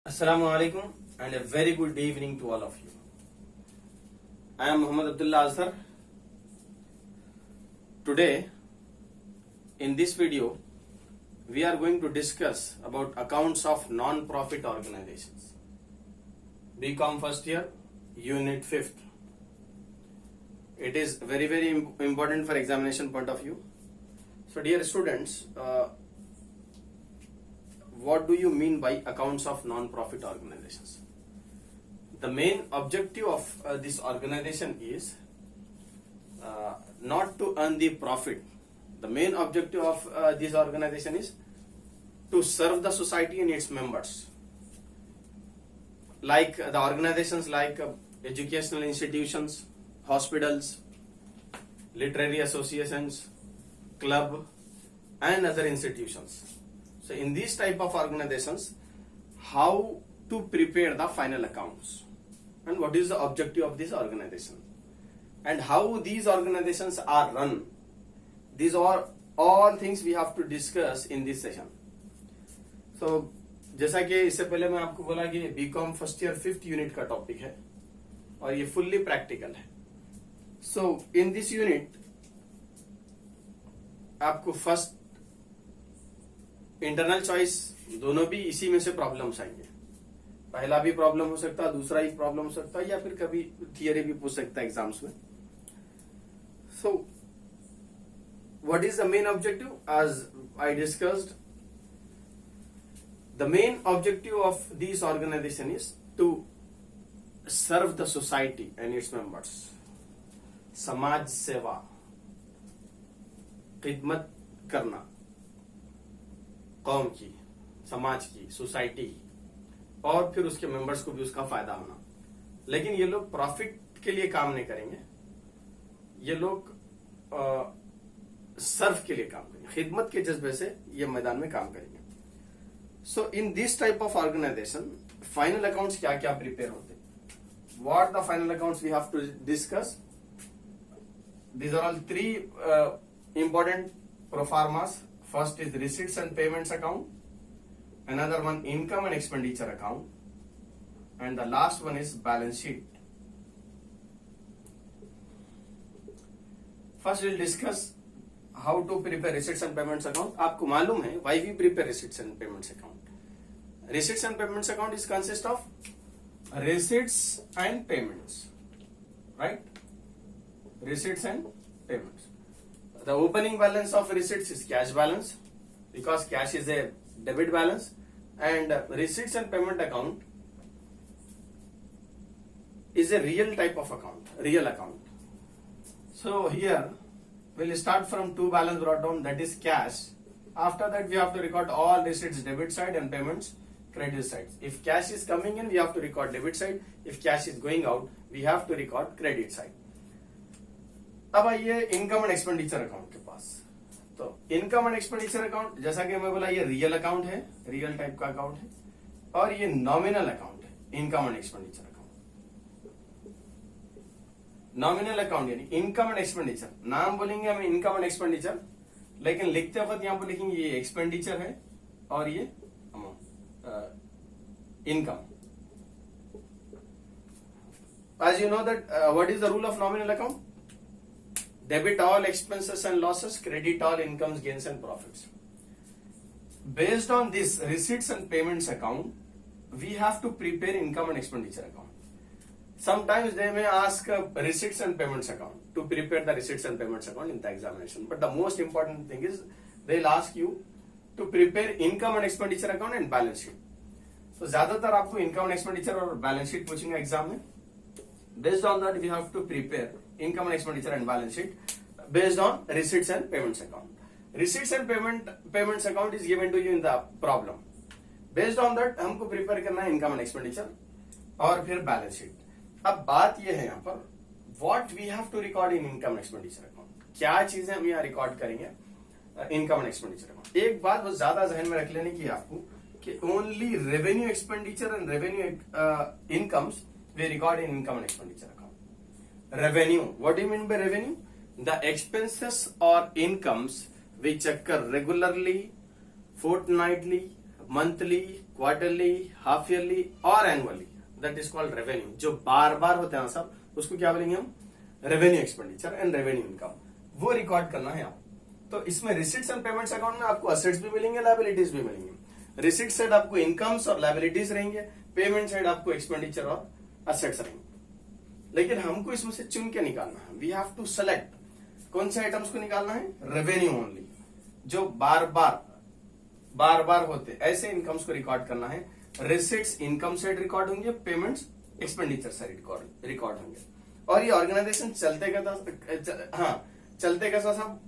Assalamu alaikum and a very good evening to all of you. I am Muhammad Abdullah Azhar. Today, in this video, we are going to discuss about accounts of non-profit organizations. BCom first year, Unit 5th. It is very important for examination point of view. So dear students, what do you mean by accounts of non-profit organizations? The main objective of this organization is not to earn the profit. The main objective of this organization is to serve the society and its members. Like the organizations like educational institutions, hospitals, literary associations, club, and other institutions. So in these type of organizations, how to prepare the final accounts and what is the objective of this organization and how these organizations are run. These are all things we have to discuss in this session. So जैसा कि इससे पहले मैं आपको बोला कि BCom first year 5th unit का topic है और ये फुल्ली प्रैक्टिकल है. सो इन दिस यूनिट आपको फर्स्ट इंटरनल चॉइस दोनों भी इसी में से प्रॉब्लम्स आएंगे. पहला भी प्रॉब्लम हो सकता है, दूसरा ही प्रॉब्लम हो सकता है, या फिर कभी थियरी भी पूछ सकता है एग्जाम्स में. So what is the main objective? As I discussed, the main objective of this organisation is to serve the society and its members. समाज सेवा, खिदमत करना कौम की, समाज की, सोसाइटी की, और फिर उसके मेंबर्स को भी उसका फायदा होना. लेकिन ये लोग प्रॉफिट के लिए काम नहीं करेंगे, ये लोग सर्व के लिए काम करेंगे, खिदमत के जज्बे से ये मैदान में काम करेंगे. So in this type of organisation final accounts क्या क्या प्रिपेयर होते हैं? What the final accounts we have to discuss. These are all three important proformas. First is receipts and payments account, another one income and expenditure account, and the last one is balance sheet. First we'll discuss how to prepare receipts and payments account. आपको मालूम है why we prepare receipts and payments account. Receipts and payments account is consist of receipts and payments, right? Receipts and payments. The opening balance of receipts is cash balance because cash is a debit balance, and receipts and payment account is a real type of account, real account. So here we'll start from two balance brought down, that is cash. After that we have to record all receipts debit side and payments credit side. If cash is coming in, we have to record debit side. If cash is going out, we have to record credit side. अब आइए income and expenditure account के पास. तो income and expenditure account, जैसा कि मैं बोला, ये real account है, रियल टाइप का अकाउंट है, और ये नॉमिनल अकाउंट है. Income and expenditure account, nominal account यानी इनकम एंड एक्सपेंडिचर. नाम बोलेंगे हम इनकम एंड एक्सपेंडिचर, लेकिन लिखते वक्त यहां पर लिखेंगे ये एक्सपेंडिचर है और ये income. As you know that what is the rule of nominal account? Debit all expenses and losses, credit all incomes, gains and profits. Based on this receipts and payments account, we have to prepare income and expenditure account. Sometimes they may ask receipts and payments account to prepare the receipts and payments account in the examination. But the most important thing is they'll ask you to prepare income and expenditure account and balance sheet. So ज्यादातर आपको income and expenditure और balance sheet पूछेंगे exam में. Based on that, we have to prepare income and expenditure and balance sheet based on receipts and payments account. Receipts and payments account is given to you in the problem. Based on that, हमको prepare करना है income and expenditure और फिर balance sheet. अब बात ये है यहाँ पर, what we have to record in income and expenditure account. क्या चीजें हम यहाँ रिकॉर्ड करेंगे income and expenditure account. एक बात बस ज्यादा जहन में रख लेने की आपको कि only revenue expenditure and revenue incomes we record in income and expenditure account. Revenue, what do you mean by revenue? The expenses or incomes which occur regularly, fortnightly, monthly, quarterly, half yearly और annually, that is called revenue. जो बार बार होते हैं सब, उसको क्या बोलेंगे हम? Revenue expenditure and revenue income, वो रिकॉर्ड करना है आप। तो इसमें रिसिट्स एंड पेमेंट्स अकाउंट में आपको असेट्स भी मिलेंगे, लायबिलिटीज भी मिलेंगे। रिसिट साइड आपको इनकम्स और लायबिलिटीज रहेंगे, पेमेंट साइड आपको एक्सपेंडिचर और असेट्स रहेंगे। लेकिन हमको इसमें से चुन के निकालना है, वी हैव टू सेलेक्ट कौन से आइटम्स को निकालना है? रेवेन्यू ओनली, जो बार बार होते ऐसे इनकम्स को रिकॉर्ड करना है। रिसिट्स इनकम साइड रिकॉर्ड होंगे, पेमेंट्स एक्सपेंडिचर साइड रिकॉर्ड होंगे। और ये ऑर्गेनाइजेशन चलते कैसा सब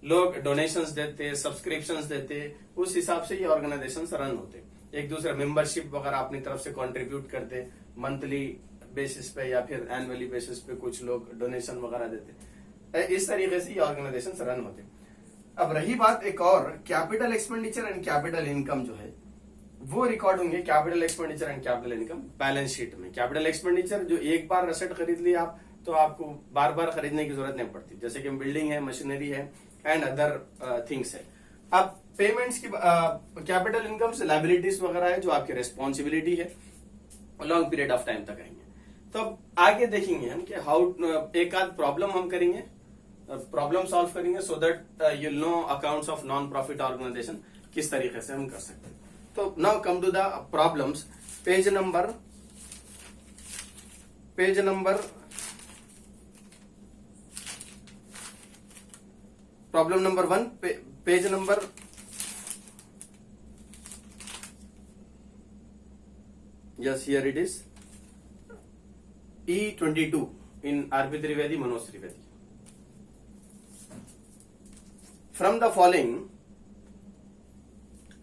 लोग डोनेशंस देते, सब्सक्रिप्शंस देते, उस हिसाब से ये ऑर्गेनाइजेशन रन होते। एक दूसरे मेंबरशिप वगैरह अपनी तरफ से कंट्रीब्यूट करते, मंथली बेसिस पे या फिर एनुअली बेसिस पे कुछ लोग डोनेशन वगैरह देते। इस तरीके से ये ऑर्गेनाइजेशन रन होते। अब रही बात एक और, capital expenditure and capital income जो है वो रिकॉर्ड होंगे। Capital expenditure and capital income balance sheet में। कैपिटल एक्सपेंडिचर जो एक बार एसेट खरीद लिया आप, तो आपको बार बार खरीदने की जरूरत नहीं पड़ती, जैसे कि बिल्डिंग है, मशीनरी है एंड अदर थिंग्स है। अब पेमेंट्स की कैपिटल इनकम से लायबिलिटीज वगैरह है जो आपकी रेस्पॉन्सिबिलिटी है, लॉन्ग पीरियड ऑफ टाइम तक रहेंगे। तो अब आगे देखेंगे हम कि हाउ, एक आध प्रॉब्लम हम करेंगे, प्रॉब्लम सॉल्व करेंगे, so that you know accounts of non profit organisation किस तरीके से हम कर सकते हैं। तो now come to the problems. Page number problem number 1, page number yes, here it is, E22 in RP Trivedi, Manoj Trivedi. From the following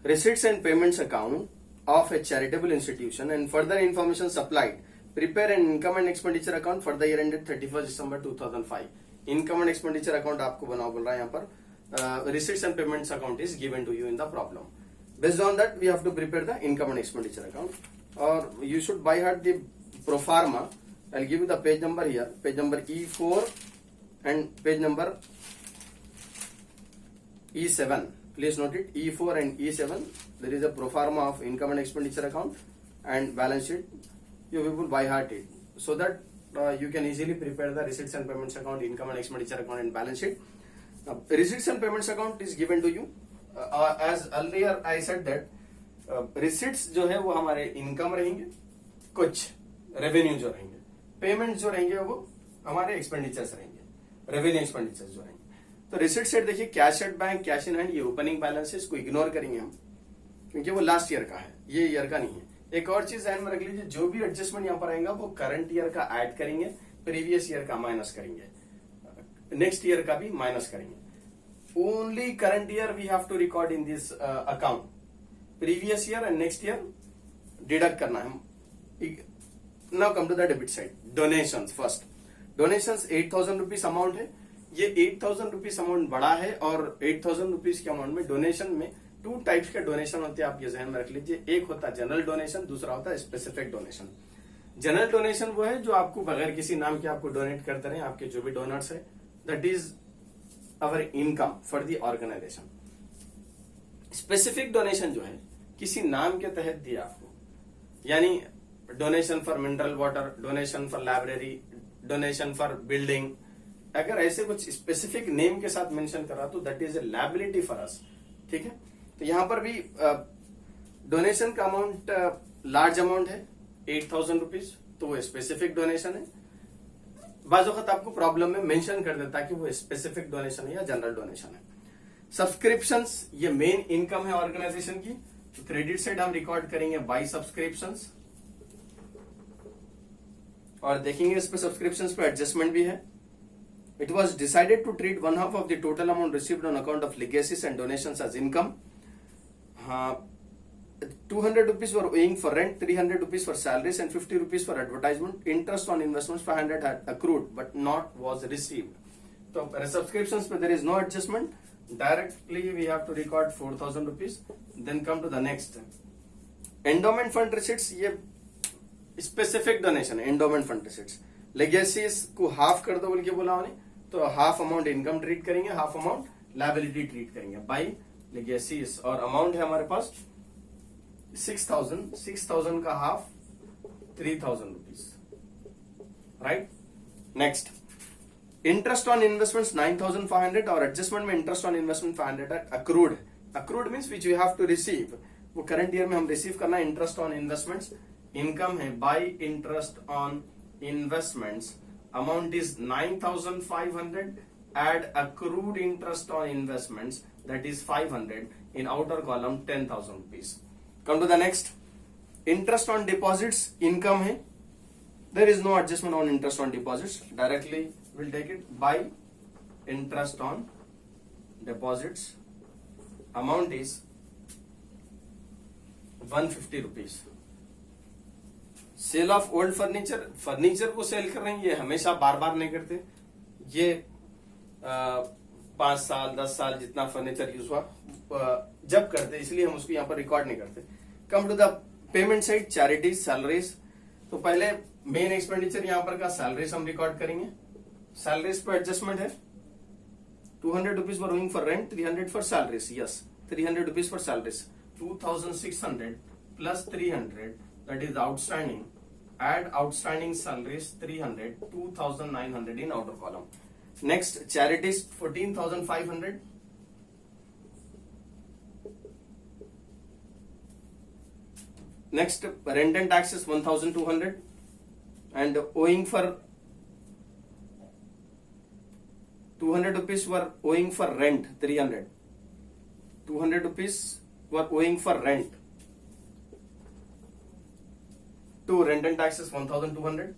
receipts and payments account of a charitable institution and further information supplied, prepare an income and expenditure account for the year ended 31st December 2005. Income and expenditure account आपको बनाओ बोल रहा है यहाँ पर। Receipts and payments account is given to you in the problem. Based on that, we have to prepare the income and expenditure account. Or you should by heart the pro forma. I'll give you the page number here, page number E4 and page number E7. Please note it, E4 and E7. There is a pro forma of income and expenditure account and balance sheet. You people by heart it, so that you can easily prepare the receipts and payments account, income and expenditure account and balance sheet. Receipts and payments account is given to you. As earlier I said that receipts जो है वो हमारे income रहेंगे, कुछ revenue जो रहेंगे, payment जो रहेंगे वो हमारे एक्सपेंडिचर्स रहेंगे, रेवेन्यू एक्सपेंडिचर्स जो रहेंगे। तो रिसिट सेट देखिए, cash at bank, cash in hand, ये ओपनिंग बैलेंसेस को इग्नोर करेंगे हम, क्योंकि वो लास्ट ईयर का है, ये ईयर का नहीं है। एक और चीज ध्यान में रख लीजिए, जो भी एडजस्टमेंट यहाँ पर आएगा वो करंट ईयर का ऐड करेंगे, प्रीवियस ईयर का माइनस करेंगे, नेक्स्ट ईयर का भी माइनस करेंगे। Only current year we have to record in this account, previous year and next year deduct करना है। Now come to the debit side, donations first. Donations 8,000 rupees amount है। ये 8,000 rupees amount बड़ा है, और 8,000 रुपीज के amount में donation में 2 टाइप्स के डोनेशन होते हैं, आप ये ध्यान में रख लीजिए। एक होता है जनरल डोनेशन, दूसरा होता है स्पेसिफिक डोनेशन। जनरल डोनेशन वो है जो आपको बगैर किसी नाम के आपको डोनेट करते रहे आपके जो भी डोनर्स है, that is our income for the organisation. Specific donation जो है किसी नाम के तहत दिया आपको, यानी donation for mineral water, donation for library, donation for building, अगर ऐसे कुछ स्पेसिफिक नेम के साथ मेंशन करा तो that is a liability for us. ठीक है, तो यहां पर भी डोनेशन का अमाउंट लार्ज अमाउंट है 8,000 रुपीज, तो वो स्पेसिफिक डोनेशन है। बाज़ वक़्त आपको प्रॉब्लम में मेंशन कर देता है कि वो स्पेसिफिक डोनेशन है या जनरल डोनेशन है। सब्सक्रिप्शंस, ये मेन इनकम है ऑर्गेनाइजेशन की, तो क्रेडिट साइड हम रिकॉर्ड करेंगे बाय सब्सक्रिप्शंस, और देखेंगे इस पे सब्सक्रिप्शंस पे एडजस्टमेंट भी है। It was decided to treat 1/2 of the total amount received on account of legacies and donations as income. 200 rupees were owing for rent, 300 rupees for salaries and 50 rupees for advertisement. Interest on investments 500 had accrued but not was received. So subscriptions पे there is no adjustment. Directly we have to record 4,000 rupees. Then come to the next. Endowment fund receipts, ये specific donation है, endowment fund receipts. Legacies को half कर दो बोल के बोला उन्हें, तो half amount income treat करेंगे, half amount liability treat करेंगे by legacies, और amount है हमारे पास 6,000 का half 3,000 rupees, right? Next, interest on investments 9,500 और adjustment में interest on investment 500 accrued. Accrued means which we have to receive. वो current year में हम receive करना है interest on investments. Income है by interest on investments. Amount is 9,500. Add accrued interest on investments, that is 500. In outer column 10,000 rupees. Come to the next. Interest on deposits, income है. There is no adjustment on interest on deposits. Directly we'll take it by interest on deposits. Amount is 150 rupees. Sale of old furniture, furniture को sale कर रहे हैं, ये हमेशा बार बार नहीं करते, ये 5 साल 10 साल जितना फर्नीचर यूज हुआ जब करते, इसलिए हम उसको यहाँ पर रिकॉर्ड नहीं करते. Come to the payment side, charities, salaries. तो पहले मेन एक्सपेंडिचर यहाँ पर का सैलरीज हम रिकॉर्ड करेंगे. सैलरीज पे एडजस्टमेंट है 200 rupees for going for rent, 300 for salaries. Yes, 300 rupees for salaries. 2,600 plus 300, that is outstanding. Add outstanding salaries 300, 2,900 in outer column. Next, charities 14,500. Next, rent and taxes 1,200, and owing for 200 rupees were owing for rent 300. 200 rupees were owing for rent. To rent and taxes 1,200.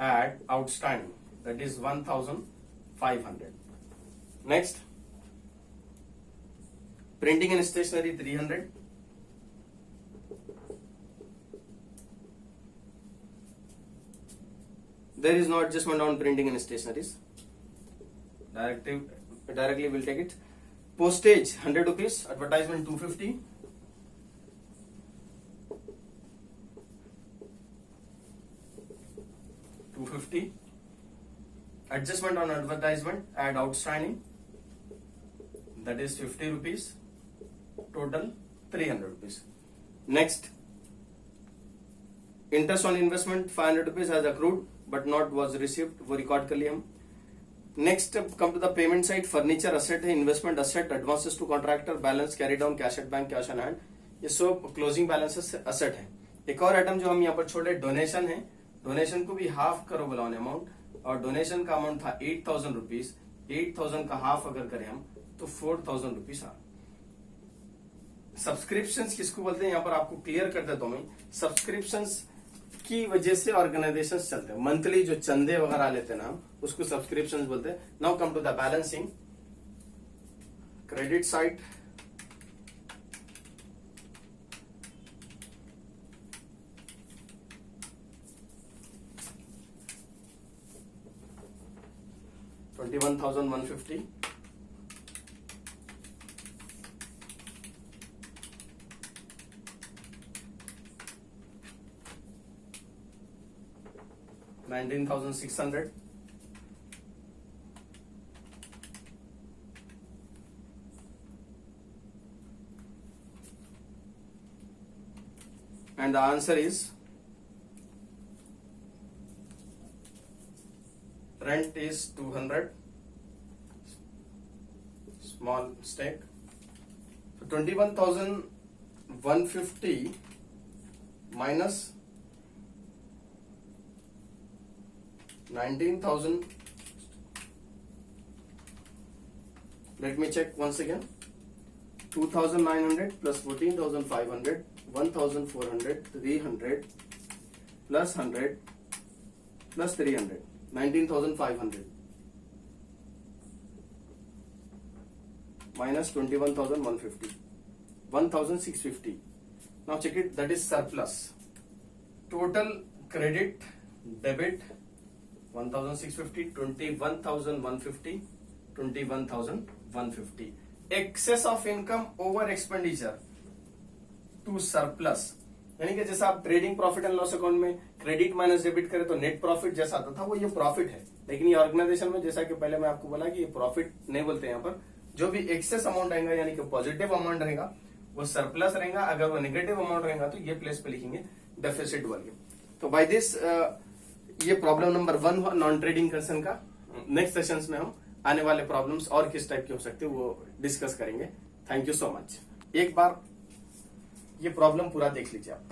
Add outstanding, that is 1,500. Next, printing and stationery 300. There is no adjustment on printing and stationeries. Directly we'll take it. Postage 100 rupees, advertisement 250. Adjustment on advertisement, add outstanding, that is 50 rupees. Total 300 rupees. Next, interest on investment 500 rupees has accrued but not was received, वो record कर लिया हम. Next, come to the payment side. Furniture asset है, investment asset, advances to contractor, balance carry down, cash at bank, cash on hand, ये सब closing balances asset है. एक और आइटम जो हम यहाँ पर छोड़े, डोनेशन है. डोनेशन को भी हाफ करो बोला अमाउंट, और डोनेशन का अमाउंट था 8,000 रुपीज. 8,000 का हाफ अगर करें हम तो 4,000 रुपीज आ. सब्सक्रिप्शन किसको बोलते हैं यहाँ पर आपको क्लियर कर देता हूं मैं. सब्सक्रिप्शन की वजह से ऑर्गेनाइजेशन चलते हैं. मंथली जो चंदे वगैरह लेते हैं ना, उसको सब्सक्रिप्शन बोलते हैं. Now come to the balancing. Credit side, $21,150. $19,600. And the answer is rent is 200. Small stake. So 21,150 minus 19,000. Let me check once again. 2,900 plus 14,500, 1,400, 300 plus 100 plus 300, 19,500 minus 21,150, 1,650. Now check it. That is surplus. Total credit, debit 1,650, 21,150, 21,150. Excess of income over expenditure to surplus. यानी कि जैसा आप trading profit and loss account में credit minus debit करें तो net profit जैसा आता था, वो ये प्रॉफिट है. लेकिन ये ऑर्गेनाइजेशन में जैसा कि पहले मैं आपको बोला कि ये प्रॉफिट नहीं बोलते यहाँ पर, जो भी एक्सेस अमाउंट रहेगा यानी कि पॉजिटिव अमाउंट रहेगा वो सरप्लस रहेगा, अगर वो नेगेटिव अमाउंट रहेगा तो ये प्लेस पे लिखेंगे डेफिसिट वॉल्यूम। तो बाय दिस ये प्रॉब्लम नंबर 1 हुआ नॉन ट्रेडिंग कंसर्न का। नेक्स्ट सेशंस में हम आने वाले प्रॉब्लम्स और किस टाइप के हो सकते हैं वो डिस्कस करेंगे। Thank you so much. एक बार ये प्रॉब्लम पूरा देख लीजिए आप।